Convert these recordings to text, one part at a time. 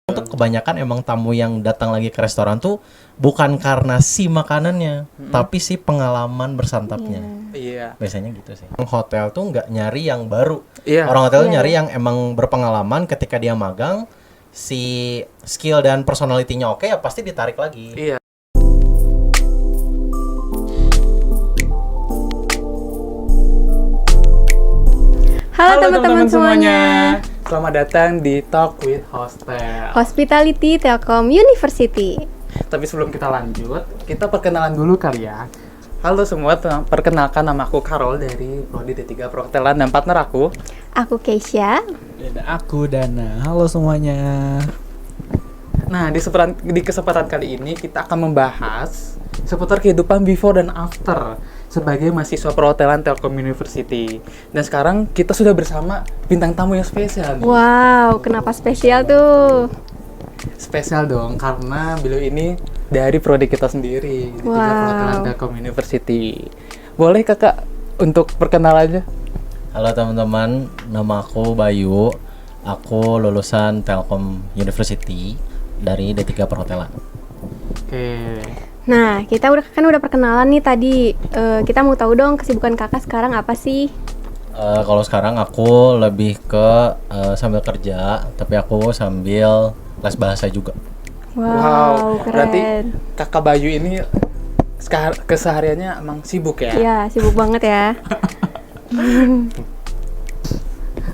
Untuk kebanyakan emang tamu yang datang lagi ke restoran tuh bukan karena si makanannya, tapi si pengalaman bersantapnya. Iya. Biasanya gitu sih. Hotel tuh nggak nyari yang baru. Iya. Orang hotel tuh Iya. nyari yang emang berpengalaman. Ketika dia magang, si skill dan personality-nya oke, ya pasti ditarik lagi. Iya. Halo teman-teman semuanya. Selamat datang di Talk with Hostel. Hospitality Telkom University. Tapi sebelum kita lanjut, kita perkenalan dulu kali ya. Halo semua, perkenalkan nama aku Karol dari Prodi D3 Perhotelan dan partner aku. Aku Keisha. Dan aku Dana. Halo semuanya. Nah, di kesempatan kali ini kita akan membahas seputar kehidupan before dan after sebagai mahasiswa perhotelan Telkom University. Dan sekarang kita sudah bersama bintang tamu yang spesial nih. Wow, kenapa spesial tuh? Spesial dong, karena beliau ini dari prodi kita sendiri, di Wow. Perhotelan Telkom University. Boleh kakak untuk perkenalannya? Halo teman-teman, nama aku Bayu. Aku lulusan Telkom University dari D3 Perhotelan. Oke. Nah, kita udah perkenalan nih tadi. Kita mau tahu dong kesibukan kakak sekarang apa sih? Kalau sekarang aku lebih ke sambil kerja, tapi aku sambil les bahasa juga. Wow, keren. Berarti kakak Bayu ini kesehariannya emang sibuk ya? Iya, sibuk banget ya.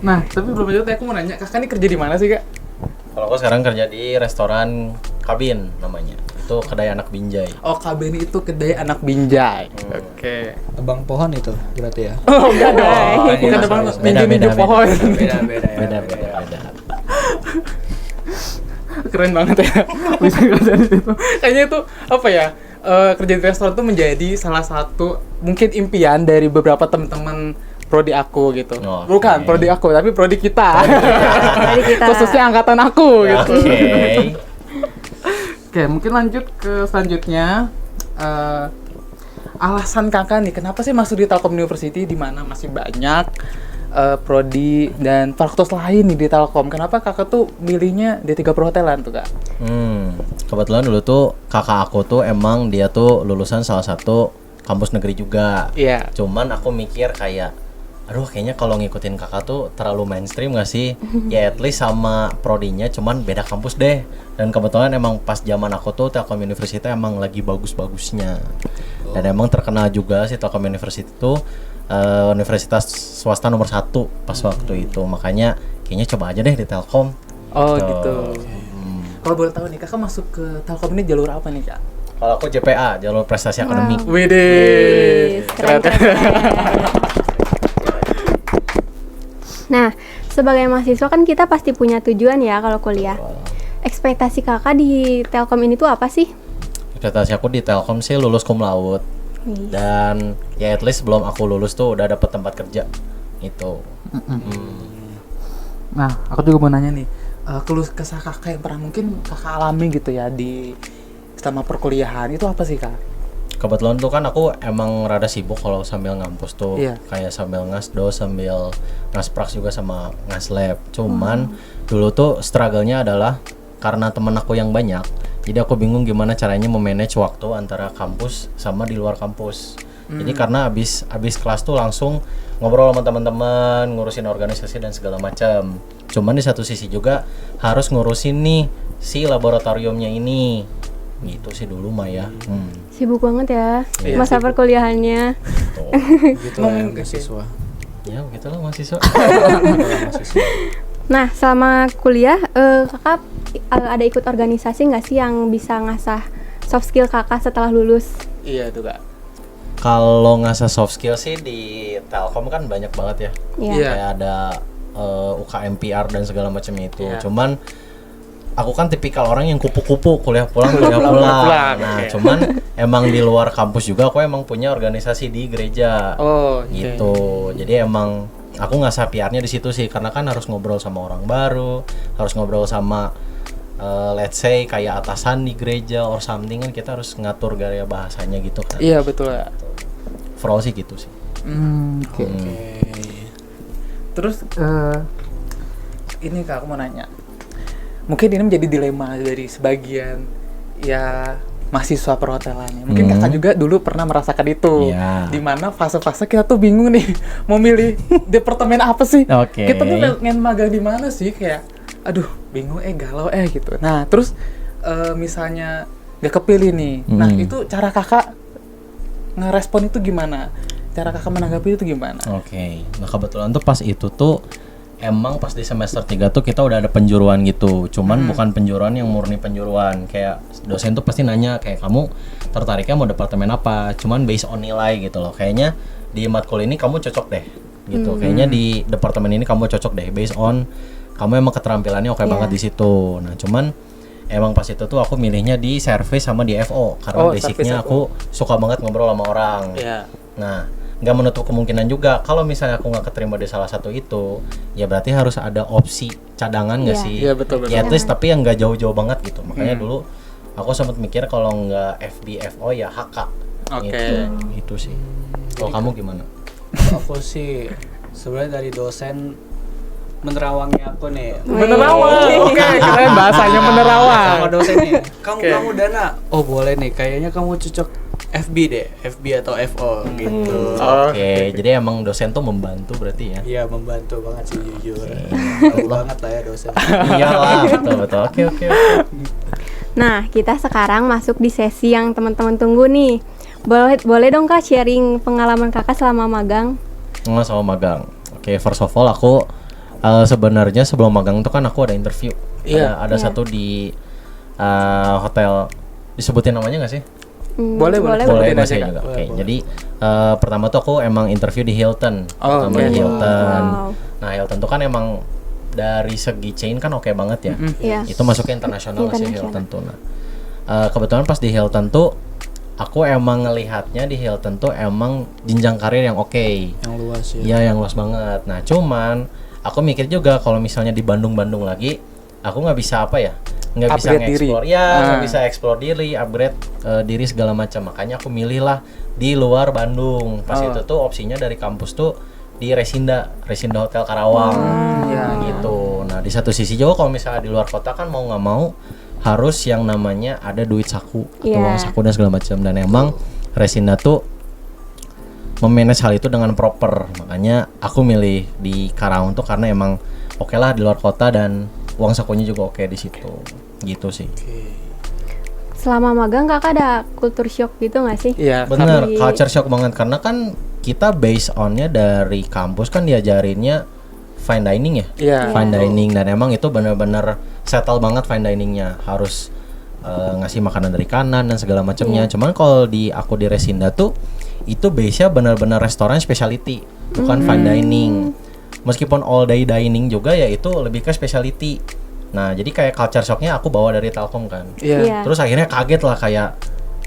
Nah, tapi belum lanjut, aku mau nanya, kakak ini kerja di mana sih kak? Kalau aku sekarang kerja di restoran Kabin namanya. Itu kedai anak binjai. Oh, KBN itu kedai anak binjai. Oke. Tebang pohon itu berarti ya. Oh, enggak dong. Bukan Beda, tebang beda, minjem pohon. Beda. Keren banget ya. Bisa kerja di situ. Kayaknya itu apa ya? Kerja di restoran tuh menjadi salah satu mungkin impian dari beberapa teman-teman prodi aku gitu. Oke. Bukan prodi aku, tapi prodi kita. Prodi kita. Khususnya angkatan aku gitu. Oke. Oke, mungkin lanjut ke selanjutnya. Alasan kakak nih, kenapa sih masuk di Telkom University di mana masih banyak prodi dan fakultas lain nih di Telkom? Kenapa kakak tuh milihnya D3 Perhotelan tuh kak? Kebetulan dulu tuh kakak aku tuh emang dia tuh lulusan salah satu kampus negeri juga. Iya. Cuman aku mikir kayak, aduh kayaknya kalau ngikutin kakak tuh terlalu mainstream gak sih? Ya at least sama prodinya cuman beda kampus deh. Dan kebetulan emang pas zaman aku tuh Telkom University emang lagi bagus-bagusnya. Dan emang terkenal juga sih Telkom University tuh universitas swasta nomor 1 pas waktu itu. Makanya kayaknya coba aja deh di Telkom. Oh gitu. Kalau boleh tahu nih, kakak masuk ke Telkom ini jalur apa nih kak? Kalau aku JPA, jalur prestasi akademik. Widih, Keren. Nah, sebagai mahasiswa kan kita pasti punya tujuan ya kalau kuliah. Ekspektasi kakak di Telkom ini tuh apa sih? Ekspektasi aku di Telkom sih lulus cum laude. Dan ya at least sebelum aku lulus tuh udah dapet tempat kerja. Itu. Nah, aku juga mau nanya nih, keluh kesah kakak yang pernah mungkin kakak alami gitu ya di selama perkuliahan itu apa sih kak? Kebetulan tuh kan aku emang rada sibuk kalau sambil ngampus tuh. Iya. Kayak sambil ngasdos, sambil ngaspraks juga sama ngaslab. Cuman dulu tuh struggle-nya adalah karena temen aku yang banyak. Jadi aku bingung gimana caranya memanage waktu antara kampus sama di luar kampus. Jadi karena abis kelas tuh langsung ngobrol sama teman-teman, ngurusin organisasi dan segala macam. Cuman di satu sisi juga harus ngurusin nih si laboratoriumnya ini. Gitu sih dulu mah ya. Sibuk banget ya Iya, masa sibuk. perkuliahannya. Gitu lah ya mahasiswa. Ya begitulah mahasiswa. Nah, selama kuliah kakak ada ikut organisasi nggak sih yang bisa ngasah soft skill kakak setelah lulus? Iya tuh kak. Kalau ngasah soft skill sih di Telkom kan banyak banget ya. Iya. Kayak ada UKM PR dan segala macam itu. Iya. Cuman aku kan tipikal orang yang kupu-kupu kuliah pulang. Nah, oke. cuman emang di luar kampus juga aku emang punya organisasi di gereja. Oh Gitu. Jadi emang aku ngasah PR-nya di situ sih karena kan harus ngobrol sama orang baru, harus ngobrol sama let's say kayak atasan di gereja or something, kan kita harus ngatur gaya bahasanya gitu kan. Iya betul ya. Overall sih gitu sih. Oke. Terus ini kak, aku mau nanya, mungkin ini menjadi dilema dari sebagian ya mahasiswa perhotelannya. Mungkin kakak juga dulu pernah merasakan itu. Iya. Dimana fase-fase kita tuh bingung nih mau milih departemen apa sih? Oke. Kita tuh pengen magang di mana sih, kayak aduh bingung galau gitu. Nah terus misalnya gak kepilih nih. Nah itu cara kakak ngerespon itu gimana? Cara kakak menanggapi itu gimana? Oke. Nah kebetulan tuh pas itu tuh emang pas di semester 3 tuh kita udah ada penjuruan gitu. Cuman bukan penjuruan yang murni penjuruan. Kayak dosen tuh pasti nanya kayak kamu tertariknya mau departemen apa. Cuman based on nilai gitu loh. Kayaknya di matkul ini kamu cocok deh gitu. Kayaknya di departemen ini kamu cocok deh based on kamu emang keterampilannya oke banget di situ. Nah, cuman emang pas itu tuh aku milihnya di service sama di FO karena basicnya aku suka banget ngobrol sama orang. Nah, nggak menutup kemungkinan juga kalau misalnya aku nggak keterima di salah satu itu, ya berarti harus ada opsi cadangan nggak sih? Iya betul. Ya at least tapi yang nggak jauh-jauh banget gitu. Makanya dulu aku sempat mikir kalau nggak FB FO ya HK. Gitu. Itu sih. Kalau kamu gimana? Aku sih sebenarnya dari dosen menerawangi aku nih. Menerawang. Oke, keren bahasanya menerawang. Sama dosennya. Kamu Dana. Oh boleh nih. Kayaknya kamu cocok FB deh, FB atau FO gitu. Oke, jadi emang dosen tuh membantu berarti ya? Iya membantu banget sih jujur. Membantu banget lah ya dosen. Iyalah, betul. Oke. Nah, kita sekarang masuk di sesi yang teman-teman tunggu nih. Boleh dong Kak sharing pengalaman Kakak selama magang? Nggak sama magang. Oke, first of all aku sebenarnya sebelum magang tuh kan aku ada interview. Ada satu di hotel, disebutin namanya nggak sih? Boleh masih juga. Oke, jadi pertama tuh aku emang interview di Hilton. Di Hilton. Nah, Hilton tuh kan emang dari segi chain kan oke banget ya. Itu masuknya internasional sih Hilton tuh. Nah, kebetulan pas di Hilton tuh aku emang ngelihatnya di Hilton tuh emang jenjang karir yang oke. Yang luas ya. Iya, yang luas banget. Nah, cuman aku mikir juga kalau misalnya di Bandung lagi, aku nggak bisa nggak bisa nge-explore, nggak bisa explore diri, upgrade diri segala macam. Makanya aku milih lah di luar Bandung. Pas itu tuh opsinya dari kampus tuh di Resinda Hotel Karawang, gitu. Nah di satu sisi juga kalau misalnya di luar kota kan mau nggak mau harus yang namanya ada duit saku atau uang saku dan segala macam. Dan emang Resinda tuh memanage hal itu dengan proper. Makanya aku milih di Karawang tuh karena emang oke lah di luar kota dan uang sakunya juga oke di situ. Gitu sih. Selama magang Kakak ada culture shock gitu nggak sih? Iya. Bener, culture shock banget karena kan kita based on-nya dari kampus kan diajarinnya fine dining ya. Fine dining dan emang itu benar-benar settle banget fine diningnya. Harus ngasih makanan dari kanan dan segala macamnya. Cuman kalau aku di Resinda tuh itu base-nya benar-benar restoran specialty, bukan fine dining. Meskipun all day dining juga ya itu lebih ke specialty. Nah, jadi kayak culture shock-nya aku bawa dari Telkom kan. Terus akhirnya kaget lah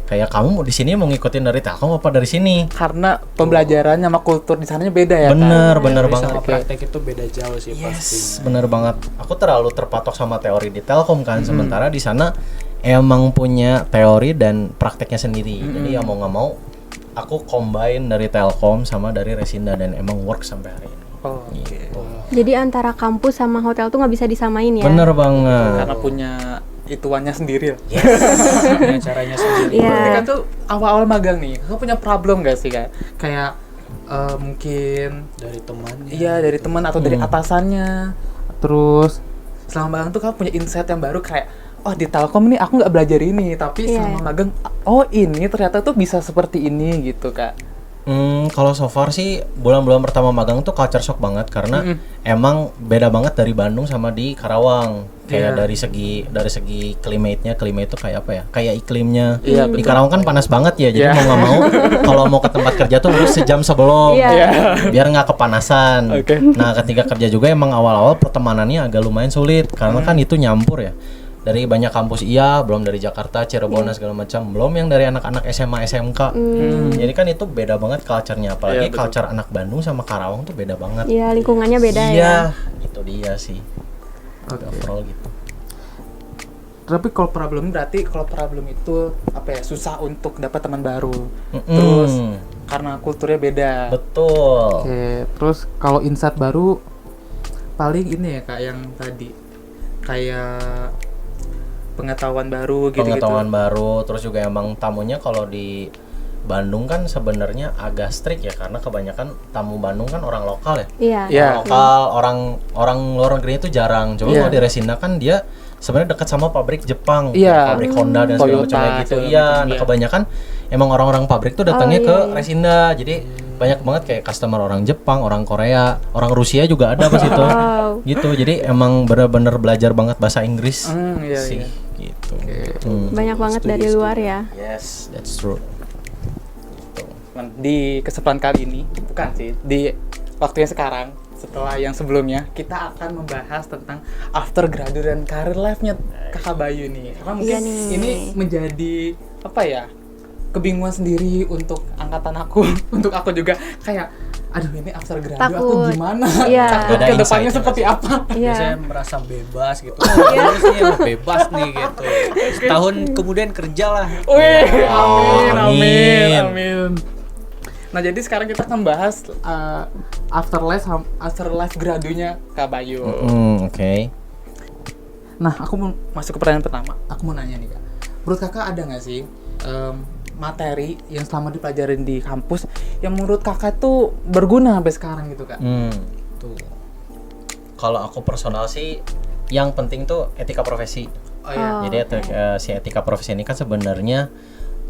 kayak kamu di sini mau ngikutin dari Telkom apa dari sini? Karena pembelajarannya sama kultur di sananya beda ya. Bener banget. Sama praktek itu beda jauh sih pastinya. Bener banget. Aku terlalu terpatok sama teori di Telkom kan, sementara di sana emang punya teori dan prakteknya sendiri. Jadi ya mau nggak mau aku combine dari Telkom sama dari Resinda dan emang work sampai hari ini. Gitu. Jadi antara kampus sama hotel tuh nggak bisa disamain ya? Bener banget. Karena punya ituannya sendiri. Punya caranya sendiri. Berarti kan tuh awal-awal magang nih, kamu punya problem gak sih kayak mungkin dari temannya? Iya, dari teman atau dari atasannya. Terus selama magang tuh kamu punya insight yang baru kayak, oh di Telkom nih aku nggak belajar ini, tapi selama magang, oh ini ternyata tuh bisa seperti ini gitu Kak. Kalau so far sih bulan-bulan pertama magang tuh culture shock banget karena emang beda banget dari Bandung sama di Karawang. Kayak dari segi climate itu kayak apa ya? Kayak iklimnya. Di Karawang kan panas banget ya. Jadi mau nggak mau kalau mau ke tempat kerja tuh harus sejam sebelum biar nggak kepanasan. Nah, ketika kerja juga emang awal-awal pertemanannya agak lumayan sulit karena kan itu nyampur ya. Dari banyak kampus belum dari Jakarta, Cirebon dan segala macam, belum yang dari anak-anak SMA, SMK. Jadi kan itu beda banget culture-nya, apalagi culture anak Bandung sama Karawang tuh beda banget. Iya, lingkungannya beda ya. Iya, itu dia sih. Overall gitu. Tapi kalau problem itu apa ya, susah untuk dapat teman baru. Terus karena kulturnya beda. Betul. Oke, terus kalau insight baru paling ini ya Kak yang tadi kayak pengetahuan baru gitu-gitu. Pengetahuan baru, terus juga emang tamunya kalau di Bandung kan sebenarnya agak strict ya, karena kebanyakan tamu Bandung kan orang lokal ya. Iya. Iya. Orang lokal, orang luar negeri itu jarang. Cuma Iya. kalau di Resina kan dia sebenarnya dekat sama pabrik Jepang, Iya. pabrik Honda dan segala Toyota, macam kayak gitu. segala Iya, macam, nah iya. kebanyakan emang orang-orang pabrik tuh datangnya Oh, ke iya, iya. Resina. Jadi banyak banget kayak customer orang Jepang, orang Korea, orang Rusia juga ada pas itu. Wow. Gitu. Jadi emang bener-bener belajar banget bahasa Inggris Iya, sih. iya. Gitu. Banyak banget dari luar ya. Yes, that's true. Di kesempatan kali ini, bukan sih, di waktunya sekarang, setelah yang sebelumnya, kita akan membahas tentang after graduate dan career life-nya Kakak Bayu nih. Karena mungkin Iya nih. ini menjadi apa ya? Kebingungan sendiri untuk angkatan aku, untuk aku juga kayak aduh ini after graduate aku Takut. gimana? Iya. Takut Ada ke depannya insight-nya seperti apa? Biasanya Iya. merasa bebas gitu. Lulus nih bebas nih gitu. Setahun kemudian kerja lah. Wih, amin, amin, Amin. amin. Nah, jadi sekarang kita akan bahas afterlife gradunya Kak Bayu. Oke. Nah, aku mau masuk ke pertanyaan pertama. Aku mau nanya nih, Kak. Menurut Kakak ada nggak sih materi yang selama dipelajarin di kampus yang menurut Kakak tuh berguna sampai sekarang gitu, Kak? Tuh. Kalau aku personal sih, yang penting tuh etika profesi. Oh iya. Oh, Jadi si etika profesi ini kan sebenarnya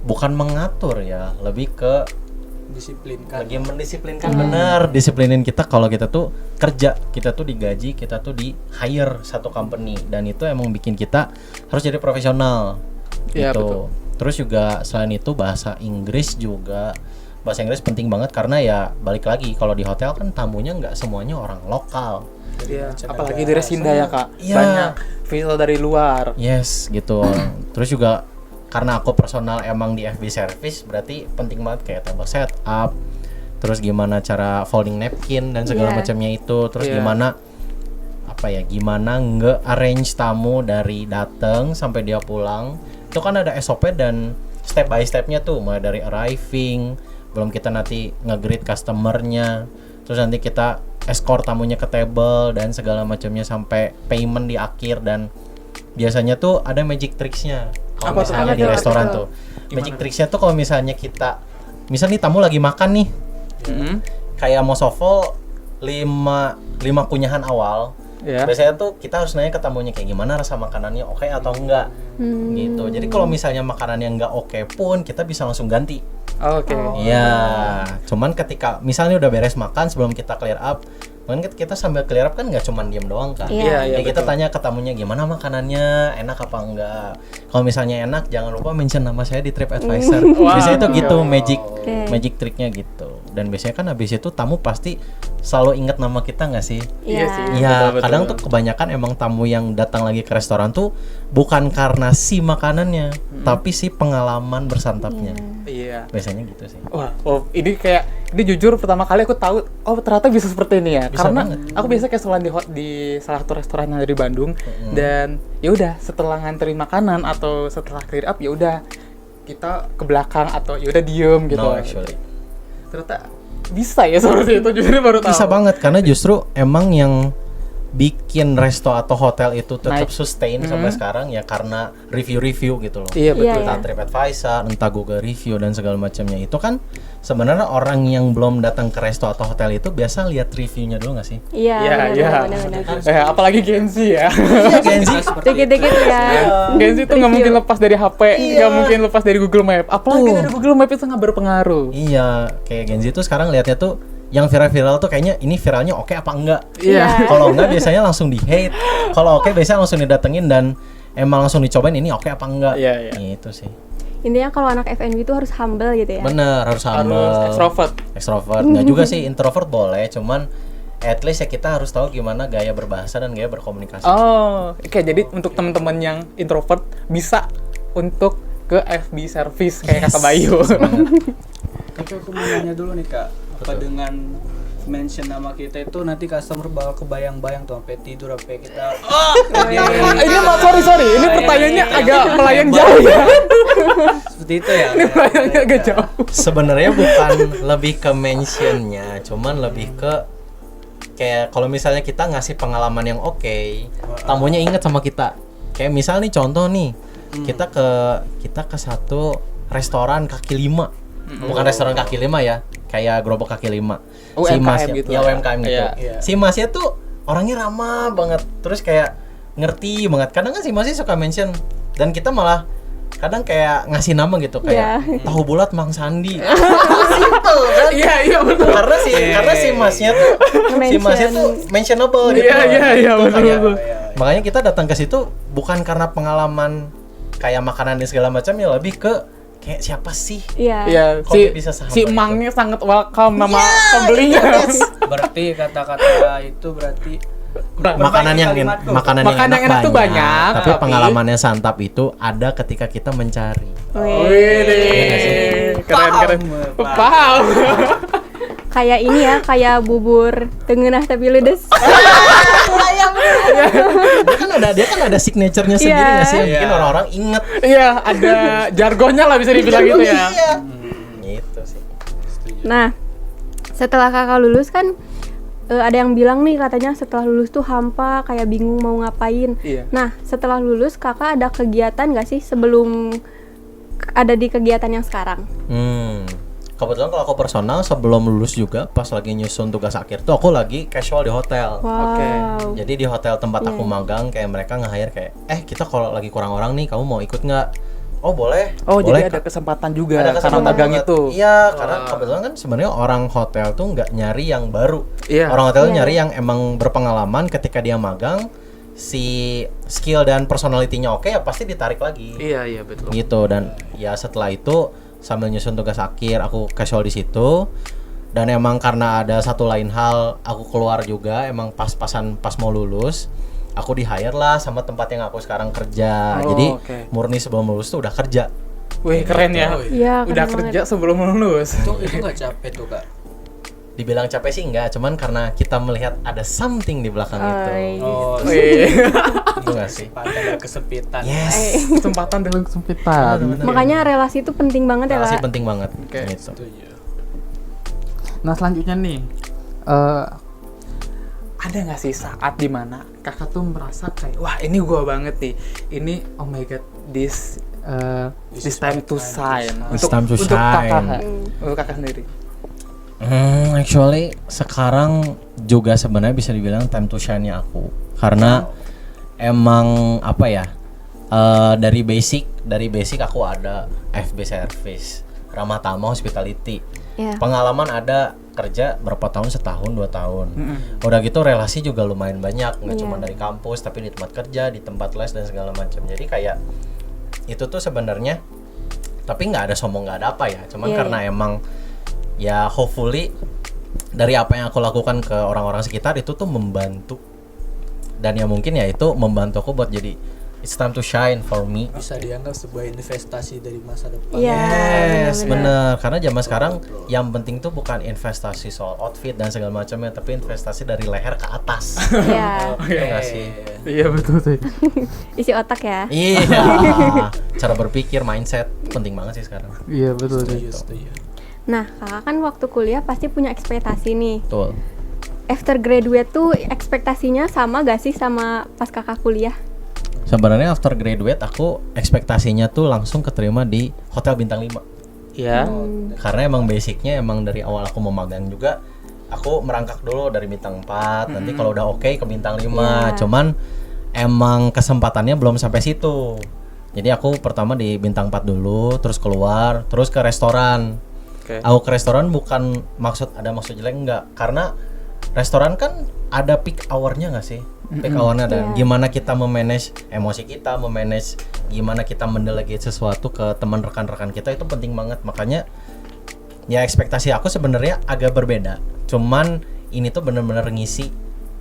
bukan mengatur ya, lebih ke Disiplinkan. lagi mendisiplinkan. Bener, disiplinin kita kalau kita tuh kerja, kita tuh digaji, kita tuh di hire satu company, dan itu emang bikin kita harus jadi profesional Iya, gitu. betul. Terus juga selain itu bahasa Inggris penting banget, karena ya balik lagi kalau di hotel kan tamunya nggak semuanya orang lokal. Iya, apalagi di Resinda ya, Kak. Iya. Banyak visual dari luar. Yes, gitu. Terus juga karena aku personal emang di FB service, berarti penting banget kayak table setup, terus gimana cara folding napkin dan segala Iya. macamnya itu, terus Iya. gimana nge-arrange tamu dari dateng sampai dia pulang. Itu kan ada SOP dan step by stepnya tuh, mulai dari arriving, belum kita nanti nge-greet customernya, terus nanti kita escort tamunya ke table dan segala macamnya sampai payment di akhir. Dan biasanya tuh ada magic tricksnya kalau Apa tuh? misalnya Apa di tuh? restoran Apa tuh? tuh. Magic tricksnya tuh kalau misalnya kita, misalnya nih tamu lagi makan nih, kayak mau shuffle 5 kunyahan awal. Ya. Biasanya tuh kita harus nanya ke tamunya kayak gimana rasa makanannya, oke atau enggak. Gitu. Jadi kalau misalnya makanannya enggak oke pun kita bisa langsung ganti. Oke. Iya, cuman ketika misalnya udah beres makan, sebelum kita clear up, kan kita sambil clear up kan nggak cuman diem doang kan. Iya. Iya, Jadi kita betul. tanya ke tamunya gimana makanannya, enak apa enggak. Kalau misalnya enak, jangan lupa mention nama saya di TripAdvisor. Wow. Biasanya itu gitu, Oke. magic triknya gitu. Dan biasanya kan habis itu tamu pasti selalu ingat nama kita nggak sih? Iya sih. Iya, Betul, kadang betul. tuh kebanyakan emang tamu yang datang lagi ke restoran tuh bukan karena si makanannya, tapi si pengalaman bersantapnya. Iya. Biasanya gitu sih. Wah, ini jujur pertama kali aku tahu, oh ternyata bisa seperti ini ya. Bisa Karena banget. aku biasa kayak selain di salah satu restoran yang ada di Bandung, dan ya udah setelah ngantri makanan atau setelah clear up ya udah kita ke belakang atau ya udah diem gitu. No, actually. Ternyata bisa ya seperti itu, jujur baru tahu. Bisa banget, karena justru emang yang bikin resto atau hotel itu tetap Naik. sustain sampai sekarang ya karena review-review gitu loh. Iya betul. Iya, Entah TripAdvisor, entah Google Review dan segala macamnya. Itu kan sebenarnya orang yang belum datang ke resto atau hotel itu biasa lihat reviewnya dulu nggak sih? Iya. Iya. benar-benar. Apalagi Gen Z ya. Iya, Gen Z. Dikit-dikit ya. Gen Z tuh nggak mungkin lepas dari HP, Iya. nggak mungkin lepas dari Google Map. Apalagi dari Google Map itu nggak berpengaruh. Iya, kayak Gen Z tuh sekarang lihatnya tuh yang viral-viral tuh kayaknya ini viralnya oke apa enggak. Iya. Kalau enggak biasanya langsung di hate. Kalau oke biasanya langsung didatengin dan emang langsung dicobain ini oke apa enggak. Iya, iya. Gitu sih. Intinya kalau anak FNB itu harus humble gitu ya. Bener, harus Harus humble. extrovert. Extrovert. Nggak juga sih, introvert boleh, cuman at least ya kita harus tahu gimana gaya berbahasa dan gaya berkomunikasi. Oh, oke. Jadi untuk teman-teman yang introvert bisa untuk ke FB service kayak Kakak Bayu. Tapi aku mau nanya dulu nih Kak, apa dengan mention nama kita itu nanti customer bakal kebayang-bayang tuh sampai tidur sampai kita Ini sorry, ini pertanyaannya agak melayang jauh ya. seperti itu ya. Ini melayangnya agak jauh. Sebenarnya bukan lebih ke mentionnya, cuman lebih ke kayak kalau misalnya kita ngasih pengalaman yang oke, tamunya inget sama kita. Kayak misal nih contoh nih, kita ke satu restoran kaki lima. Bukan restoran kaki lima ya, kayak gerobak kaki lima. Si UMKM masnya, gitu ya lah. UMKM gitu. Iya. Si masnya tuh orangnya ramah banget, terus kayak ngerti banget. Kadang kan si masnya suka mention, dan kita malah kadang kayak ngasih nama gitu kayak tahu bulat Mang Sandi. Simple kan? Iya betul. Karena si masnya tuh mentionable gitu. Iya betul. Makanya kita datang ke situ bukan karena pengalaman kayak makanan dan segala macam, ya lebih ke kayak siapa sih? Iya. Iya, Kok dia bisa sahabat si gitu? emangnya sangat welcome sama pembelinya. Berarti kata-kata itu berarti Makanan yang Makanan yang enak tuh banyak, tapi tapi- pengalamannya santap itu ada ketika kita mencari. Wih, keren. Paham. Kayak ini ya, kayak bubur tengenah tapi ludes. Dia kan ada signaturenya sendiri Iya. nggak sih? Yang bikin orang-orang inget. Iya, ada jargonnya lah bisa dibilang gitu ya. Iya. Gitu sih. Nah, setelah kakak lulus kan ada yang bilang nih katanya setelah lulus tuh hampa, kayak bingung mau ngapain. Iya. Nah, setelah lulus kakak ada kegiatan gak sih sebelum ada di kegiatan yang sekarang? Kebetulan kalau aku personal sebelum lulus juga pas lagi nyusun tugas akhir tuh aku lagi casual di hotel. Wow. Jadi di hotel tempat aku magang kayak mereka nge-hire kayak kita kalau lagi kurang orang nih kamu mau ikut nggak? Oh boleh. Oh, boleh, jadi ada Kak. kesempatan juga Ada karena kesempatan magang banget. itu. Iya, karena kebetulan kan sebenarnya orang hotel tuh nggak nyari yang baru. Iya. Orang hotel tuh Iya. nyari yang emang berpengalaman. Ketika dia magang, si skill dan personality-nya oke ya pasti ditarik lagi. Iya betul. Gitu. Dan ya setelah itu sambil nyusun tugas akhir aku casual di situ. Dan emang karena ada satu lain hal aku keluar juga emang pas-pasan pas mau lulus. Aku di hire lah sama tempat yang aku sekarang kerja. Oh, Jadi oke. murni sebelum lulus tuh udah kerja. Wih, keren ya. Iya, Udah keren kerja sebelum lulus. Itu nggak capek tuh Kak. Dibilang capek sih enggak, cuman karena kita melihat ada something di belakang itu. Oh, Wih, Itu enggak sih? pada kesempitan. Yes. kesempatan dalam kesempitan. Makanya relasi itu penting banget ya, Relasi Kak. penting banget. Oke. Gitu. Nah, selanjutnya nih, ada nggak sih saat dimana kakak tuh merasa kayak wah ini gua banget nih, ini oh my god this time to shine It's time to untuk kakak, shine. untuk kakak sendiri. Actually sekarang juga sebenarnya bisa dibilang time to shine-nya aku. Karena emang apa ya? Dari basic aku ada FB service, ramah tamah hospitality. Iya. Pengalaman ada kerja berapa tahun, setahun 2 tahun. Udah gitu relasi juga lumayan banyak, nggak cuma dari kampus tapi di tempat kerja, di tempat les dan segala macam. Jadi kayak itu tuh sebenarnya, tapi nggak ada sombong nggak ada apa ya. Cuman Iya, karena emang ya hopefully dari apa yang aku lakukan ke orang-orang sekitar itu tuh membantu. Dan ya mungkin ya itu membantu aku buat jadi it's time to shine for me. Bisa dianggap sebuah investasi dari masa depan. Iya, Yes, benar-benar. bener. Karena zaman sekarang yang penting tuh bukan investasi soal outfit dan segala macamnya, tapi investasi dari leher ke atas. Iya. Iya nggak sih? Iya betul sih. Isi otak ya. Iya. Cara berpikir, mindset penting banget sih sekarang. Iya betul sih. Setuju. Nah, kakak kan waktu kuliah pasti punya ekspektasi nih. Betul. After graduate tuh ekspektasinya sama gak sih sama pas kakak kuliah? Sebenarnya after graduate aku ekspektasinya tuh langsung keterima di hotel bintang 5. Iya. Karena emang basicnya emang dari awal aku mau magang juga aku merangkak dulu dari bintang 4, nanti kalau udah oke ke bintang 5. Iya. Cuman emang kesempatannya belum sampai situ. Jadi aku pertama di bintang 4 dulu, terus keluar, terus ke restoran. Oke. Aku ke restoran bukan maksud jelek, enggak. Karena restoran kan ada peak hour-nya nggak sih? Peak hour-nya ada. Gimana kita memanage emosi kita, memanage gimana kita mendelegate sesuatu ke teman rekan-rekan kita itu penting banget. Makanya ya ekspektasi aku sebenarnya agak berbeda. Cuman ini tuh bener-bener ngisi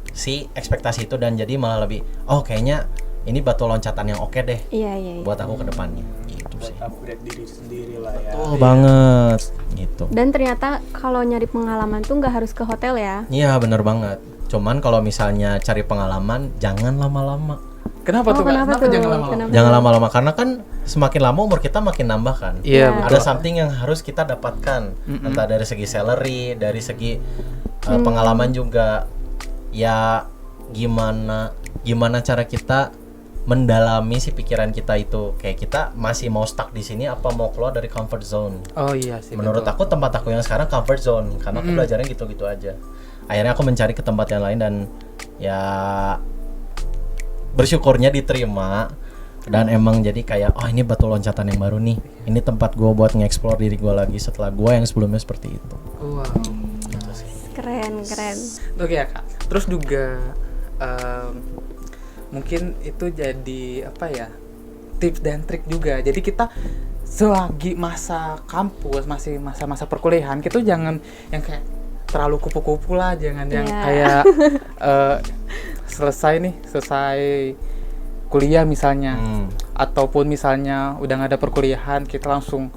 si ekspektasi itu dan jadi malah lebih kayaknya ini batu loncatan yang oke deh Iya. buat aku ke depannya. Gitu sih. Upgrade diri sendiri lah ya. Oh banget gitu. Dan ternyata kalau nyari pengalaman tuh nggak harus ke hotel ya. Iya bener banget. Cuman kalau misalnya cari pengalaman jangan lama-lama. Kenapa tuh Kak? Kenapa tuh? jangan lama-lama? Kenapa? Jangan lama-lama karena kan semakin lama umur kita makin nambah kan. Iya Ya. betul. Ada something yang harus kita dapatkan, entah dari segi salary, dari segi pengalaman juga. ya gimana cara kita mendalami si pikiran kita itu, kayak kita masih mau stuck di sini apa mau keluar dari comfort zone. Oh iya sih. Menurut aku tempat aku yang sekarang comfort zone karena aku belajarnya gitu-gitu aja. Akhirnya aku mencari ke tempat yang lain dan ya bersyukurnya diterima dan emang jadi kayak ini batu loncatan yang baru nih. Ini tempat gue buat nge-explore diri gue lagi setelah gue yang sebelumnya seperti itu. Wow. Keren. Oke ya Kak. Terus juga mungkin itu jadi apa ya, tips dan trik juga. Jadi kita selagi masa kampus, masih masa-masa perkuliahan, kita tuh jangan yang kayak terlalu kupu-kupu lah, jangan yang kayak selesai kuliah misalnya, ataupun misalnya udah nggak ada perkuliahan kita langsung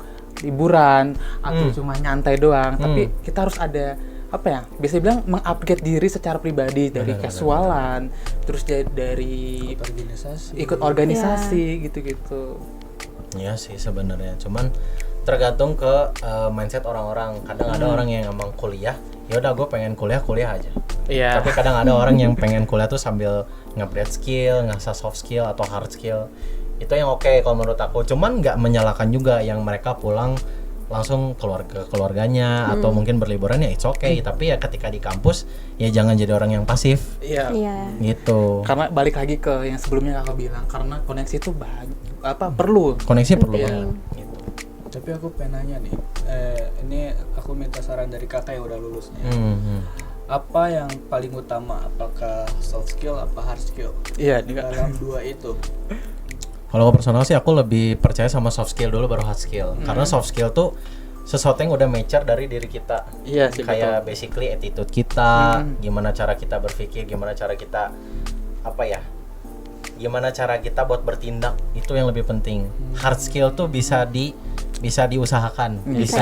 liburan atau cuma nyantai doang. Tapi kita harus ada apa ya, biasa bilang mengupgrade diri secara pribadi dari casualan, terus dari ikut organisasi gitu-gitu. Iya sih sebenarnya, cuman tergantung ke mindset orang-orang. Kadang ada orang yang emang kuliah, ya udah gue pengen kuliah aja. Iya. Tapi kadang ada orang yang pengen kuliah tuh sambil nge-upgrade skill, ngasah soft skill atau hard skill. Itu yang oke kalau menurut aku. Cuman nggak menyalahkan juga yang mereka pulang langsung keluarganya atau mungkin berliburan, ya it's okay. Tapi ya ketika di kampus ya jangan jadi orang yang pasif. Iya. Gitu. Karena balik lagi ke yang sebelumnya kakak bilang, karena koneksi itu perlu. Koneksi perlu Iya. banget. Gitu. Tapi aku pengen nanya nih, ini aku minta saran dari kakak yang udah lulus nih. Apa yang paling utama? Apakah soft skill apa hard skill? Iya, Dalam dua itu. Kalau personal sih aku lebih percaya sama soft skill dulu baru hard skill. Karena soft skill tuh sesuatu yang udah mature dari diri kita. Iya sih, kayak basically attitude kita, gimana cara kita berpikir, gimana cara kita gimana cara kita buat bertindak, itu yang lebih penting. Hard skill tuh bisa diusahakan, bisa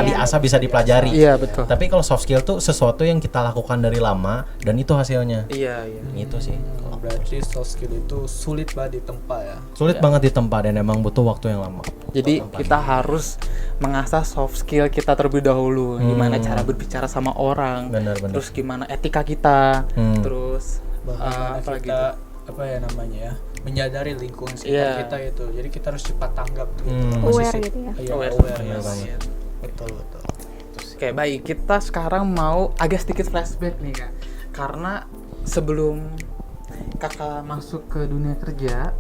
diasah, bisa dipelajari. Iya, betul. Tapi kalau soft skill tuh sesuatu yang kita lakukan dari lama dan itu hasilnya. Iya. Gitu sih. Berarti soft skill itu sulit banget ditempa ya. Sulit banget ditempa dan emang butuh waktu yang lama. Jadi kita harus mengasah soft skill kita terlebih dahulu. Gimana cara berbicara sama orang, Benar. terus gimana etika kita, terus Bagaimana apalagi kita menyadari lingkungan sekitar kita itu. Jadi kita harus cepat tanggap gitu. Aware gitu ya. Iya, Aware. awareness. banget. Betul. Oke, baik. Kita sekarang mau agak sedikit flashback nih, Kak. Karena sebelum kakak masuk ke dunia kerja,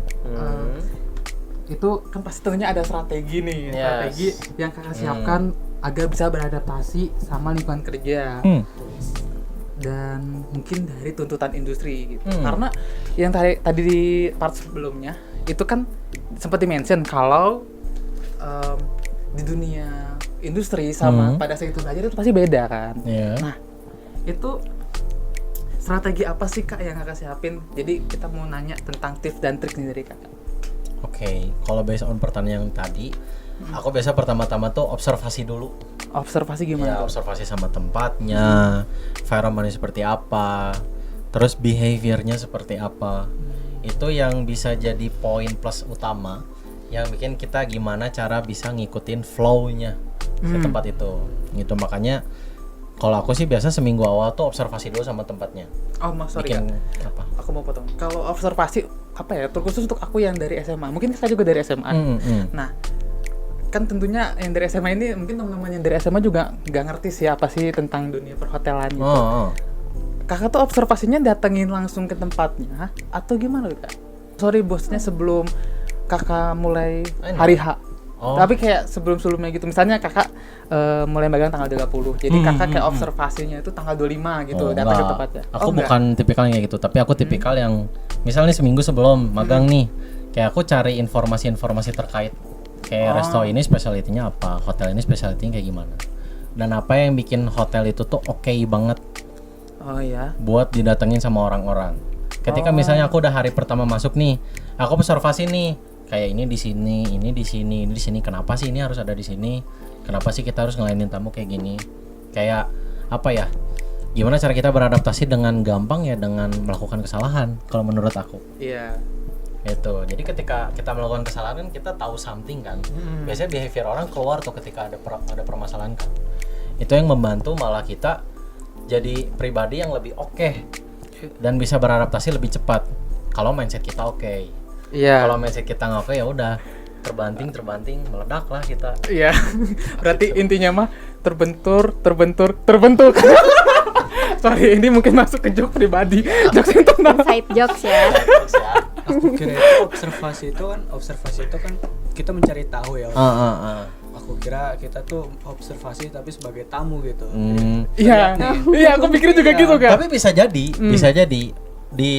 itu kan pasti tentunya ada strategi nih. Strategi yang kakak siapkan agar bisa beradaptasi sama lingkungan kerja. Dan mungkin dari tuntutan industri gitu. Karena yang tadi di part sebelumnya itu kan sempat di-mention kalau di dunia industri sama pada saat itu belajar itu pasti beda kan. Nah, itu strategi apa sih Kak yang kakak siapin? Jadi kita mau nanya tentang tips dan trik nih dari kakak. Oke, kalau based on pertanyaan yang tadi, aku biasa pertama-tama tuh observasi dulu. Observasi gimana? Ya, observasi sama tempatnya, environment-nya seperti apa, terus behavior-nya seperti apa. Itu yang bisa jadi poin plus utama yang bikin kita gimana cara bisa ngikutin flow-nya ke tempat itu. Gitu, makanya kalau aku sih biasa seminggu awal tuh observasi dulu sama tempatnya. Oh, sorry Bikin Kak. apa? Aku mau potong. Kalau observasi apa ya? Terkhusus untuk aku yang dari SMA. Mungkin saya juga dari SMA. Nah, kan tentunya yang dari SMA ini mungkin teman-teman yang dari SMA juga nggak ngerti sih apa sih tentang dunia perhotelan gitu. Kakak tuh observasinya datengin langsung ke tempatnya atau gimana Kak? Sorry bosnya sebelum kakak mulai hari H. Tapi kayak sebelum-sebelumnya gitu. Misalnya kakak mulai magang tanggal 30. Jadi kakak kayak observasinya itu tanggal 25 gitu datang ke tempatnya. Aku bukan tipikal yang kayak gitu, tapi aku tipikal yang misalnya seminggu sebelum magang nih, kayak aku cari informasi-informasi terkait kayak resto ini spesialitinya apa, hotel ini spesialitinya kayak gimana, dan apa yang bikin hotel itu tuh oke banget buat didatengin sama orang-orang. Ketika misalnya aku udah hari pertama masuk nih, aku observasi nih, kayak ini di sini, ini di sini, ini di sini. Kenapa sih ini harus ada di sini? Kenapa sih kita harus ngelainin tamu kayak gini? Kayak apa ya? Gimana cara kita beradaptasi dengan gampang ya dengan melakukan kesalahan kalau menurut aku. Iya. Itu. Jadi ketika kita melakukan kesalahan kita tahu something kan. Biasanya behavior orang keluar tuh ketika ada permasalahan kan. Itu yang membantu malah kita jadi pribadi yang lebih oke dan bisa beradaptasi lebih cepat kalau mindset kita oke. Iya. Kalau mindset kita nggak oke ya udah terbanting meledak lah kita. Iya. Berarti intinya mah terbentur. Sorry, ini mungkin masuk ke joke pribadi. Jokes internal. Side jokes ya. Aku kira itu observasi itu kan kita mencari tahu ya. Aku kira kita tuh observasi tapi sebagai tamu gitu. Iya. Iya, aku pikir juga gitu kan. Tapi bisa jadi di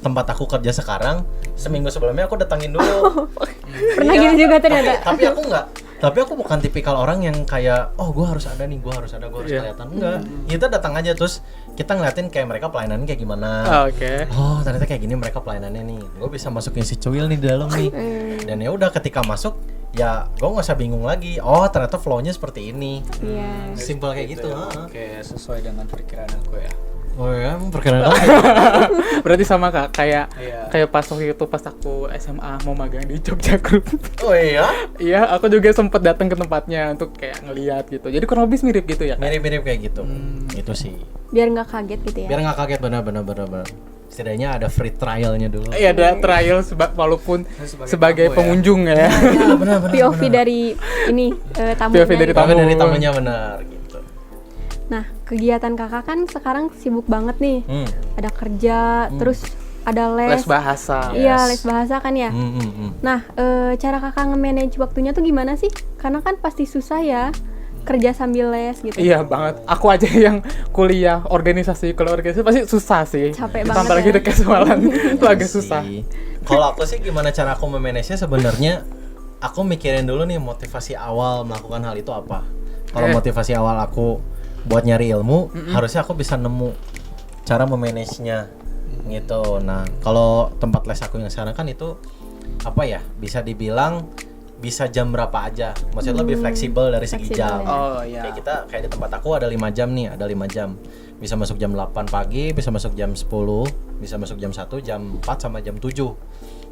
tempat aku kerja sekarang seminggu sebelumnya aku datangin dulu. Pernah gitu juga ternyata. Tapi aku bukan tipikal orang yang kayak gue harus ada nih, gue harus kelihatan. Enggak. Kita datang aja terus kita ngeliatin kayak mereka pelayanannya kayak gimana. Oke. Oh, ternyata kayak gini mereka pelayanannya nih. Gue bisa masukin si cuil nih di dalam nih. Dan ya udah ketika masuk ya gue nggak usah bingung lagi. Oh, ternyata flow-nya seperti ini. Iya. Simpel kayak gitu. Ya. Oke, sesuai dengan perkiraan aku ya. Oh ya, perkenalan. Berarti sama Kak, kayak Iya. pas waktu itu pas aku SMA mau magang di Jogja Group. Oh iya. Iya, aku juga sempet datang ke tempatnya untuk kayak ngeliat gitu. Jadi kurang lebih mirip gitu ya, Kak? Mirip-mirip kayak gitu. Itu sih. Biar nggak kaget gitu ya. Biar nggak kaget benar. Setidaknya ada free trialnya dulu. Iya, ada trial walaupun sebagai tamu ya. pengunjung ya. Iya, benar. POV dari ini tamunya. POV dari gitu. tamu. Dari tamunya benar gitu. Nah, kegiatan kakak kan sekarang sibuk banget nih. Ada kerja, terus ada les. Les bahasa. Iya, Yes. les bahasa kan ya. Nah, cara kakak nge-manage waktunya tuh gimana sih? Karena kan pasti susah ya kerja sambil les gitu. Iya banget. Aku aja yang kuliah organisasi, kalau organisasi pasti susah sih. Capek Ditambah banget lagi ya. ada casualan itu agak susah. Kalau aku sih gimana cara aku memanage-nya sebenarnya aku mikirin dulu nih motivasi awal melakukan hal itu apa. Kalau motivasi awal aku buat nyari ilmu, harusnya aku bisa nemu cara memanage-nya gitu. Nah, kalau tempat les aku yang sekarang kan itu apa ya? Bisa dibilang bisa jam berapa aja. Maksudnya lebih fleksibel dari segi Fleksibel jam. ya. Oh iya. Kayak di tempat aku ada 5 jam nih, ada 5 jam. Bisa masuk jam 8 pagi, bisa masuk jam 10, bisa masuk jam 1, jam 4 sama jam 7.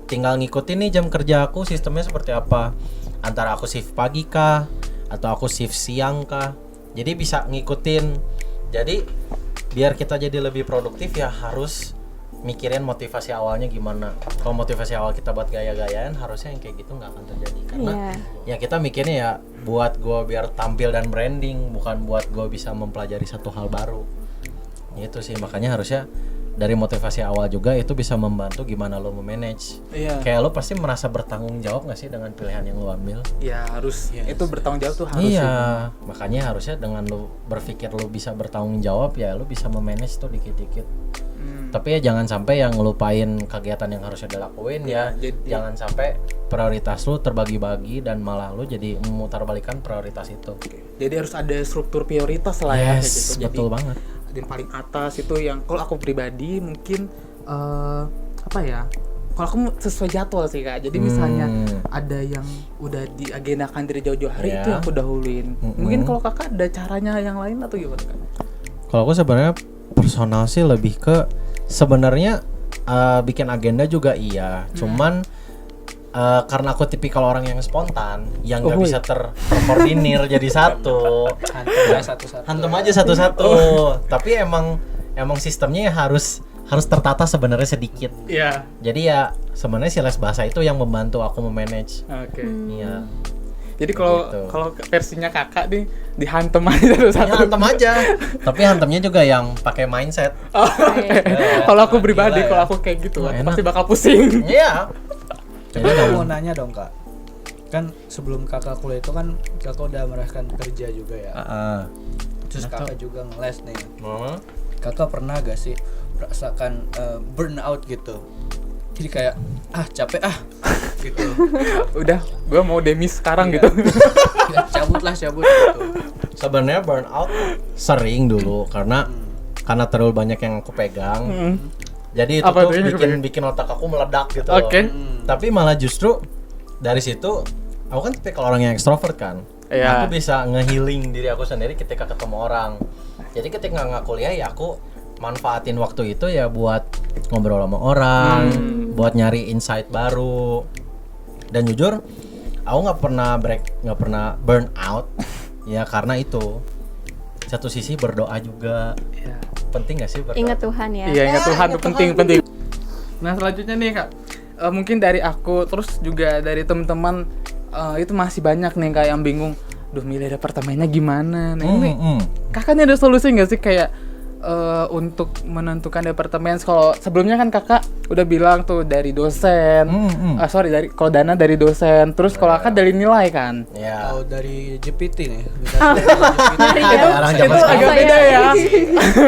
Tinggal ngikutin nih jam kerja aku sistemnya seperti apa. Antara aku shift pagi kah atau aku shift siang kah. Jadi bisa ngikutin. Jadi biar kita jadi lebih produktif ya harus mikirin motivasi awalnya gimana. Kalau motivasi awal kita buat gaya-gayaan, harusnya yang kayak gitu nggak akan terjadi. Karena ya kita mikirnya ya buat gue biar tampil dan branding, bukan buat gue bisa mempelajari satu hal baru. Itu sih makanya harusnya dari motivasi awal juga itu bisa membantu gimana lo memanage. Iya. Kayak lo pasti merasa bertanggung jawab nggak sih dengan pilihan yang lo ambil? Ya harus. Itu bertanggung jawab tuh harus. Iya, makanya harusnya dengan lo berpikir lo bisa bertanggung jawab ya lo bisa memanage tuh dikit-dikit. Tapi ya jangan sampai yang ngelupain kegiatan yang harusnya dilakuin ya. Jangan sampai prioritas lo terbagi-bagi dan malah lo jadi memutarbalikkan prioritas itu. Jadi harus ada struktur prioritas lah ya kayak gitu. Yes, Jadi betul banget. yang paling atas itu yang kalau aku pribadi mungkin apa ya? Kalau aku sesuai jadwal sih Kak. Jadi misalnya ada yang udah diagendakan dari jauh-jauh hari itu yang aku dahuluin. Mungkin kalau Kakak ada caranya yang lain atau gimana Kak? Kalau aku sebenarnya personal sih lebih ke sebenarnya bikin agenda juga iya. Cuman karena aku tipikal orang yang spontan, yang nggak bisa terkoordinir jadi satu. Hantum aja satu-satu. Tapi emang sistemnya ya harus tertata sebenarnya sedikit. Iya. Jadi ya sebenarnya si les bahasa itu yang membantu aku memanage. Oke. Iya. Jadi kalau Gitu. kalau versinya Kakak nih dihantem aja satu-satu. Ya hantem aja. Tapi hantemnya juga yang pakai mindset. Kalau aku pribadi, Gila ya. kalau aku kayak gitu, Enak. pasti bakal pusing. Iya. Jadi aku mau nanya dong Kak. Kan sebelum Kakak kuliah itu kan Kakak udah merasakan kerja juga ya. Terus Kakak juga ngeles nih. Kakak pernah gak sih merasakan burnout gitu? Jadi kayak capek gitu. Udah, gue mau demis sekarang Iya. gitu. Ya, cabut gitu. Sebenarnya burnout sering dulu karena terlalu banyak yang aku pegang. Jadi itu Apa tuh tuh yang bikin otak aku meledak gitu. Oke. Tapi malah justru dari situ aku kan tipikal orang yang ekstrovert kan. Iya. Aku bisa nge-healing diri aku sendiri ketika ketemu orang. Jadi ketika nggak kuliah ya aku manfaatin waktu itu ya buat ngobrol sama orang, buat nyari insight baru. Dan jujur, aku nggak pernah burn out ya karena itu. Satu sisi berdoa juga. Iya. penting gak sih berdoa? Ingat Tuhan ya. Iya, ingat Tuhan tuh penting. Nah, selanjutnya nih Kak, mungkin dari aku terus juga dari teman-teman itu masih banyak nih Kak yang bingung, duh milih departemennya gimana. Nah, ini Kakaknya ada solusi nggak sih kayak untuk menentukan departemen? Kalau sebelumnya kan Kakak udah bilang tuh dari dosen, dari kalau Dana dari dosen, terus kalau Kakak dari nilai kan? Ya. Kalau dari GPT nih, Itu agak beda ya.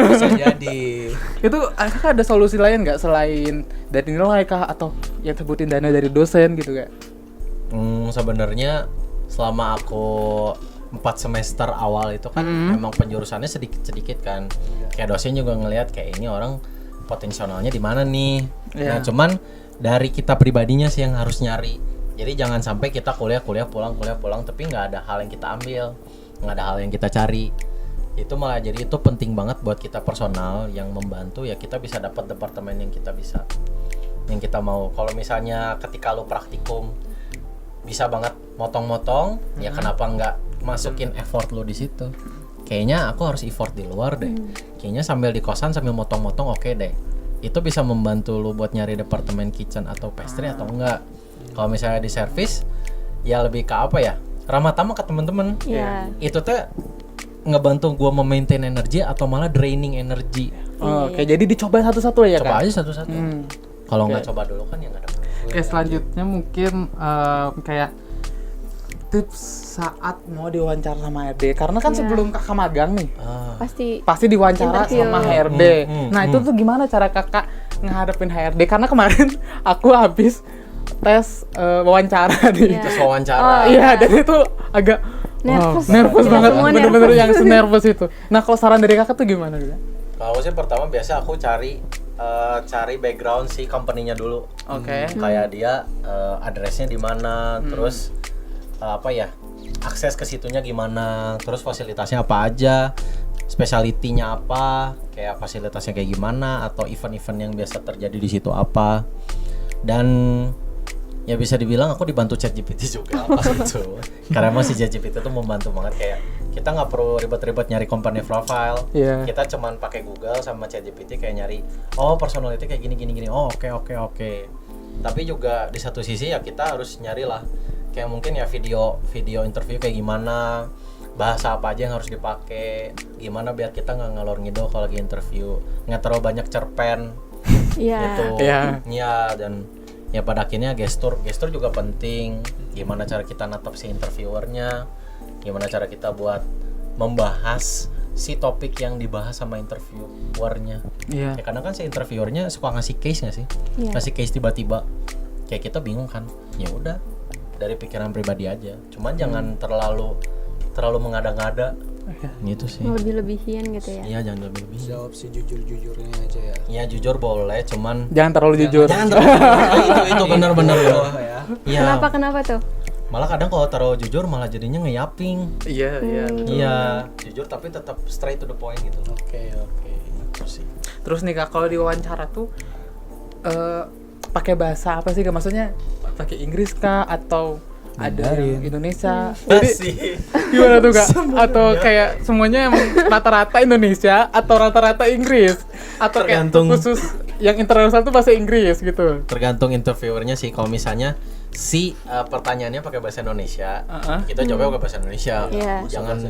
bisa jadi. Itu Kakak ada solusi lain nggak selain dari nilai kah atau yang sebutin Dana dari dosen gitu Kak? Sebenarnya selama aku 4 semester awal itu kan emang penjurusannya sedikit kan. Kayak dosen juga ngelihat kayak ini orang potensialnya di mana nih. Nah, cuman dari kita pribadinya sih yang harus nyari. Jadi jangan sampai kita kuliah pulang tapi nggak ada hal yang kita ambil, nggak ada hal yang kita cari. Itu malah jadi itu penting banget buat kita personal yang membantu ya kita bisa dapat departemen yang kita mau. Kalau misalnya ketika lu praktikum bisa banget motong-motong, ya kenapa nggak masukin effort lu di situ? Kayaknya aku harus effort di luar deh. Kayaknya sambil di kosan sambil motong-motong oke deh. Itu bisa membantu lu buat nyari departemen kitchen atau pastry atau enggak. Kalau misalnya di service ya lebih ke apa ya? Ramah tamah ke temen-temen. Iya. Itu tuh ngebantu gua memaintain energi atau malah draining energi. Oke, jadi dicoba satu-satu ya Coba Kak? aja satu-satu. Kalau nggak coba dulu kan ya nggak ada. Oke, selanjutnya mungkin kayak tips saat mau diwawancara sama HRD, karena kan sebelum Kakak magang nih pasti diwawancara Interview. sama HRD. Nah itu tuh gimana cara Kakak ngadepin HRD? Karena kemarin aku habis tes wawancara nih. Terus wawancara. Iya, dan itu agak nervous banget, Semua bener-bener yang senervous itu. Nah kalau saran dari Kakak tuh gimana? Kalau sih pertama biasa aku cari background si company-nya dulu. Oke. Kayak dia address-nya di mana, terus akses ke situnya gimana, terus fasilitasnya apa aja, speciality-nya apa, kayak fasilitasnya kayak gimana, atau event-event yang biasa terjadi di situ apa. Dan ya bisa dibilang aku dibantu ChatGPT juga pas itu. Karena emang si ChatGPT itu membantu banget, kayak kita nggak perlu ribet-ribet nyari company profile. Kita cuman pakai Google sama ChatGPT kayak nyari personality kayak gini. Oke. Tapi juga di satu sisi ya kita harus nyari lah kayak mungkin ya video interview kayak gimana, bahasa apa aja yang harus dipakai, gimana biar kita nggak ngalor ngidul kalau lagi interview, nggak terlalu banyak cerpen gitu. Ya, dan ya pada akhirnya gestur juga penting. Gimana cara kita natap si interviewernya, gimana cara kita buat membahas si topik yang dibahas sama interviewernya. Ya karena kan si interviewernya suka ngasih case nggak sih, ngasih case tiba-tiba, kayak kita bingung kan. Ya udah dari pikiran pribadi aja, cuman jangan terlalu mengada-ngada gitu sih. Lebih-lebihin gitu ya. Iya, jangan lebih-lebihin. Jawab sih jujur-jujurnya aja ya. Iya, jujur boleh, cuman jangan terlalu jujur. Jangan terlalu itu benar-benar ya. Iya. Kenapa tuh? Malah kadang kalau terlalu jujur malah jadinya ngeyaping. Iya, jujur tapi tetap straight to the point gitu. Oke. Terus sih. Terus nih Kak, kalau diwawancara tuh pakai bahasa apa sih Kak? Maksudnya pakai Inggris kah atau ada yang Indonesia? Jadi gimana tuh Kak? Atau kayak semuanya emang rata-rata Indonesia atau rata-rata Inggris? Atau Tergantung. kayak khusus yang internasional tuh bahasa Inggris gitu? Tergantung interviewernya sih. Kalau misalnya pertanyaannya pakai bahasa Indonesia, kita jawabnya pakai bahasa Indonesia.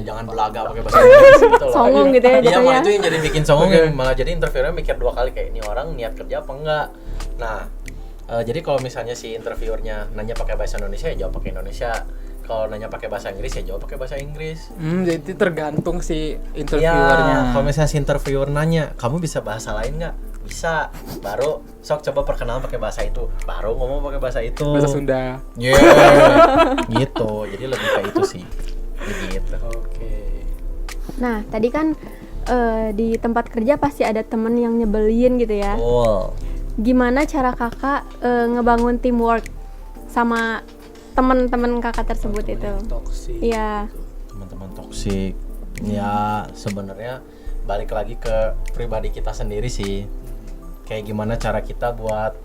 Jangan belaga pakai bahasa Inggris gitu loh. Songong gitu ya. Iya, malah itu yang jadi bikin songong, malah jadi interviewernya mikir 2 kali kayak ini orang niat kerja apa enggak. Nah, jadi kalau misalnya si interviewernya nanya pakai bahasa Indonesia ya jawab pakai Indonesia. Kalau nanya pakai bahasa Inggris ya jawab pakai bahasa Inggris. Jadi tergantung si interviewernya. Kalau misalnya si interviewer nanya, kamu bisa bahasa lain nggak? Bisa. Baru sok coba perkenalan pakai bahasa itu. Baru ngomong pakai bahasa itu. Bahasa Sunda. Gitu. Jadi lebih kayak itu sih. Gitu. Oke. Nah, tadi kan di tempat kerja pasti ada temen yang nyebelin gitu ya. Gimana cara Kakak ngebangun teamwork sama teman-teman Kakak tersebut itu? Toksik. Iya. Teman-teman toksik. Ya, sebenarnya balik lagi ke pribadi kita sendiri sih. Kayak gimana cara kita buat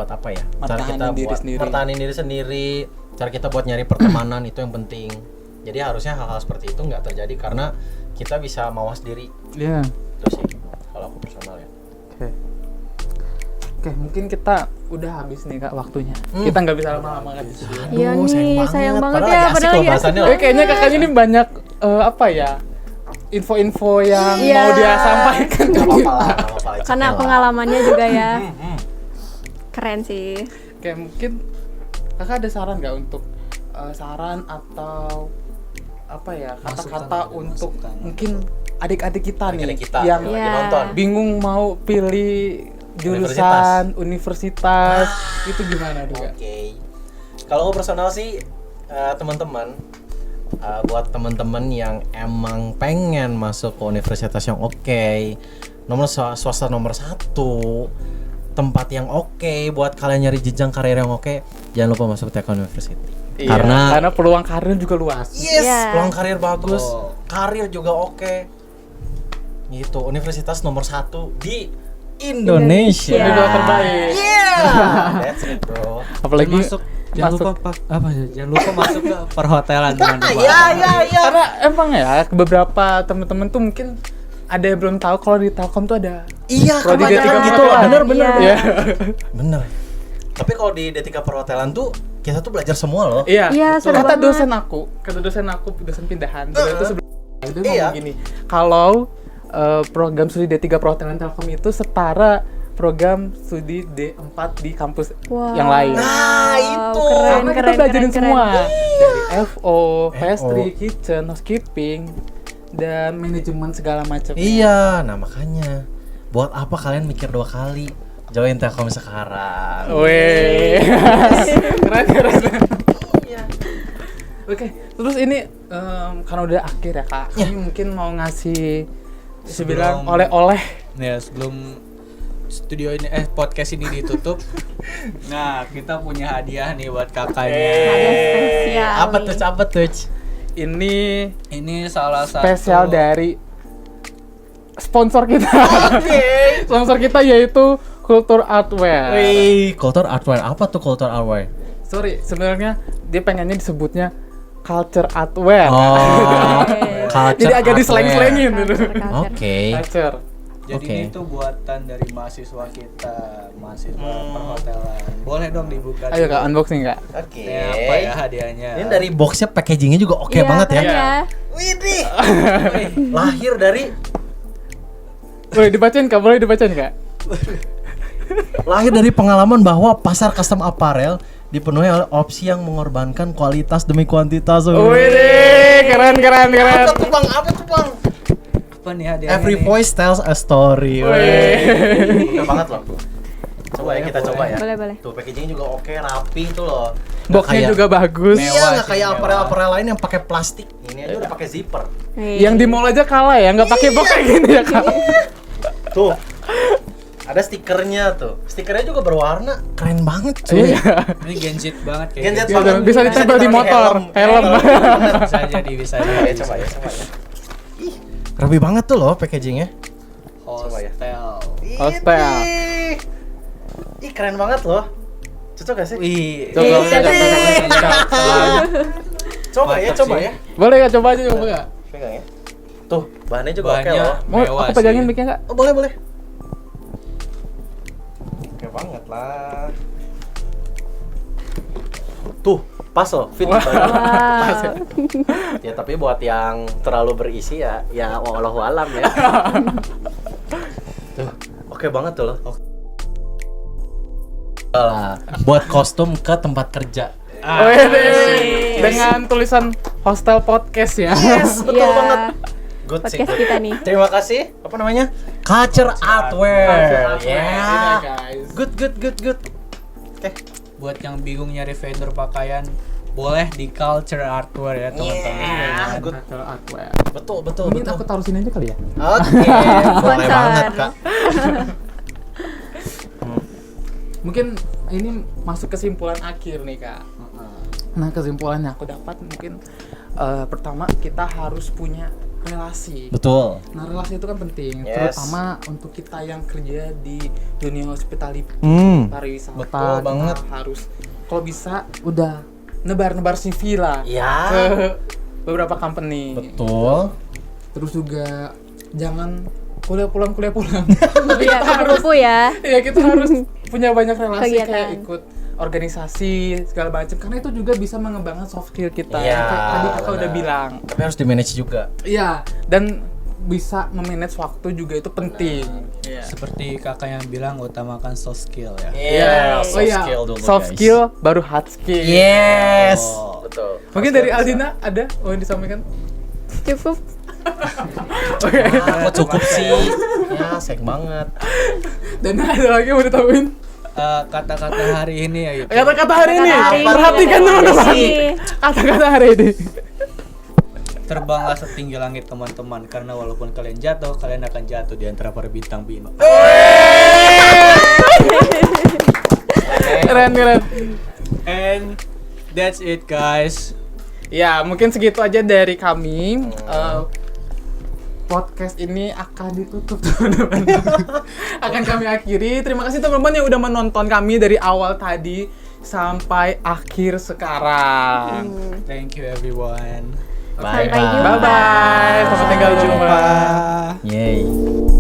apa ya? Cara kita buat pertahanin diri sendiri. Cara kita buat nyari pertemanan itu yang penting. Jadi harusnya hal-hal seperti itu nggak terjadi karena kita bisa mawas diri. Iya. Itu sih kalau aku personal ya. Oke, mungkin kita udah habis nih Kak waktunya. Kita nggak bisa lama-lama kan di studio. Iya Aduh, nih, sayang banget Padahal ya, lagi asik padahal loh lagi asik. bahasannya loh. Kayaknya kakaknya ini banyak apa ya? Info-info yang Iya. mau dia sampaikan. Nggak apa-apa lah, nggak apa-apa. it's Karena okay lah. pengalamannya juga ya. Keren sih. Kayak mungkin kakak ada saran nggak untuk saran atau apa ya kata-kata untuk mungkin adik-adik kita nih Adik-adik kita yang lagi Iya. nonton. bingung mau pilih jurusan universitas itu gimana juga? Oke. Kalau personal sih teman-teman buat teman-teman yang emang pengen masuk ke universitas yang oke, nomor swasta nomor 1, tempat yang oke buat kalian nyari jenjang karir yang oke, jangan lupa masuk Telkom University. Iya, karena peluang karir juga luas. Yes, Iya. peluang karir bagus, Oh. karir juga oke. Gitu, universitas nomor 1 di Indonesia. Iya. Itu terbaik. That's it, bro. Apalagi masuk jangan lupa jangan lupa masuk ke perhotelan teman-teman. Iya. karena emang ya beberapa teman-teman tuh mungkin ada yang belum tahu kalau di Telkom tuh ada Iya, Prodi kebanyakan D3 gitu. perhotelan. Bener. Iya. Bener. Tapi kalau di D3 perhotelan tuh kita tuh belajar semua loh. Iya, Iya, seru kata banget. dosen aku dosen pindahan itu sebelum dia Iya. ngomong gini, kalau program studi D3 perhotelan Telkom itu setara program studi D4 di kampus Wow. yang lain. Nah, itu. Karena kita belajarin keren. semua dari FO, pastry, FO. kitchen, housekeeping, dan manajemen segala macam. Iya, nah makanya buat apa kalian mikir 2 kali? Join Telkom sekarang. Weh, keren. Iya. Oke, terus ini karena udah akhir ya kak, Ya. ini mungkin mau ngasih Sebelum- dibilang oleh-oleh. Ya, sebelum studio ini podcast ini ditutup. Nah, kita punya hadiah nih buat kakaknya. Ada spesial. Apa tuh? Ini Salah satu spesial dari sponsor kita. Oke. Sponsor kita yaitu Kultur Artwear. Wih, Culture Artwear. Apa tuh Culture Artwear? Sorry, sebenarnya dia pengennya disebutnya Culture Artwear. Oh, Jadi agak diseleng-selengin gitu. Oke. Culture. Jadi Oke. ini tuh buatan dari mahasiswa kita, mahasiswa perhotelan. Boleh dong dibuka. Ayo dulu. kak, unboxing kak. Oke. Ini apa ya hadiahnya? Ini dari boxnya packagingnya juga oke banget ya. Iya. Widih. Lahir dari Boleh dibacain kak, boleh dibacain kak. lahir dari pengalaman bahwa pasar custom apparel dipenuhi oleh opsi yang mengorbankan kualitas demi kuantitas. Wih, keren. Apa tuh bang? Apa nih hadiahnya? Every nih? voice tells a story. Wih. Keren banget loh. Coba ya kita coba ya. Boleh. Tuh packaging juga oke, rapi tuh loh. Nggak Boxnya kayak- juga bagus. Iya, Mewah nggak sih, kayak mewah. apparel-apparel lain yang pakai plastik. Ini aja udah pakai zipper. Yang di mall aja kalah ya, nggak pakai box kayak gini ya kak. Tuh. Ada stikernya tuh. Stikernya juga berwarna. Keren banget cuy. Ini gadget banget kayak. Gadget gitu. banget. Bisa ditempel di ditaruh motor, helm. Bisa jadi. Ya, coba ya. Ih, rapi banget tuh loh packagingnya. Hostel. Hostel. Ih, keren banget loh. Cocok gak sih? Wih. Coba, Coba ya. boleh kak, coba aja kak. Pegang ya. Tuh, bahannya juga oke Bahannya loh. Mau mewah aku pegangin sih. mic-nya kak? Oh, boleh. Oke banget lah. Tuh, pas loh, fit banget. Wow. Ya tapi buat yang terlalu berisi ya wallahu alam ya. Tuh, oke banget tuh loh. Lah, buat kostum ke tempat kerja. Wih, dengan tulisan hostel podcast ya. Yes, betul Iya. banget. Good sih. Podcast kita nih. Terima kasih. Apa namanya? Culture Artwear. Ini, Yeah. guys. Good. Oke. Buat yang bingung nyari vendor pakaian, boleh di Culture Artwear ya teman-teman. Yeah. Good. Hostel Artwear. Betul. Mungkin aku taruh sini aja kali ya. Oke, boleh Sponsor. banget, Kak. Mungkin ini masuk kesimpulan akhir nih kak. Nah kesimpulan yang aku dapat mungkin pertama kita harus punya relasi. Betul. Nah relasi itu kan penting, Yes. terutama untuk kita yang kerja di dunia hospitality, pariwisata. Betul banget. Kita harus kalau bisa udah nebar-nebar CV lah Ya. ke beberapa company. Betul. Terus juga jangan kuliah pulang. Iya, kupu-kupu ya. Iya, kita harus punya banyak relasi Kegiatan. kayak ikut organisasi segala macam karena itu juga bisa mengembangkan soft skill kita. Iya, Kayak tadi kakak udah benar. bilang. Tapi harus di manage juga. Iya, dan bisa memanage waktu juga itu penting. Iya. Seperti kakak yang bilang utamakan soft skill ya. Iya, Oh iya, soft skill baru hard skill. Yes. Oh. Betul. Mungkin dari Aldina ada yang disampaikan? Cukup. Oke. Aku cukup sih. Ya, sayang banget. Dan ada lagi yang mau ditambahin? Kata-kata hari ini ya gitu. Kata-kata hari ini. Kata-kata hari ini. Perhatikan Iya teman-teman. sih. Kata-kata hari ini. Terbanglah setinggi langit teman-teman, karena walaupun kalian jatuh, kalian akan jatuh di antara para bintang-bintang. Keren. And that's it guys. Ya, mungkin segitu aja dari kami. Podcast ini akan ditutup, teman-teman. Akan kami akhiri. Terima kasih teman-teman yang udah menonton kami dari awal tadi sampai akhir sekarang. Thank you everyone. Sampai jumpa. Bye-bye. Sampai tinggal jumpa. Yay.